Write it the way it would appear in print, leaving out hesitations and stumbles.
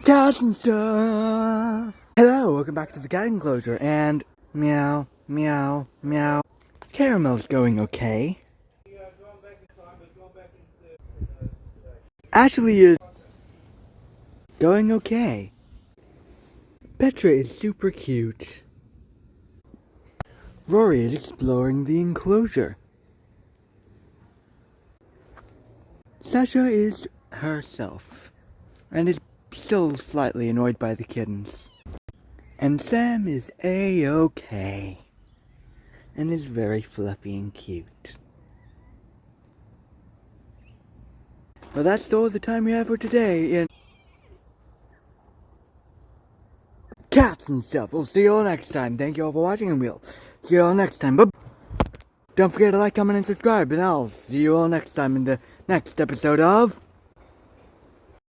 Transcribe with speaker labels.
Speaker 1: Cats and stuff! Hello, welcome back to the cat enclosure, and meow, meow, meow. Caramel's going okay. Ashley is going okay. Petra is super cute. Rory is exploring the enclosure. Sasha is herself, and is still slightly annoyed by the kittens. And Sam is A-okay, and is very fluffy and cute. Well, that's all the time we have for today in Cats and Stuff. We'll see you all next time. Thank you all for watching, and we'll see you all next time. But don't forget to like, comment, and subscribe, and I'll see you all next time in the next episode of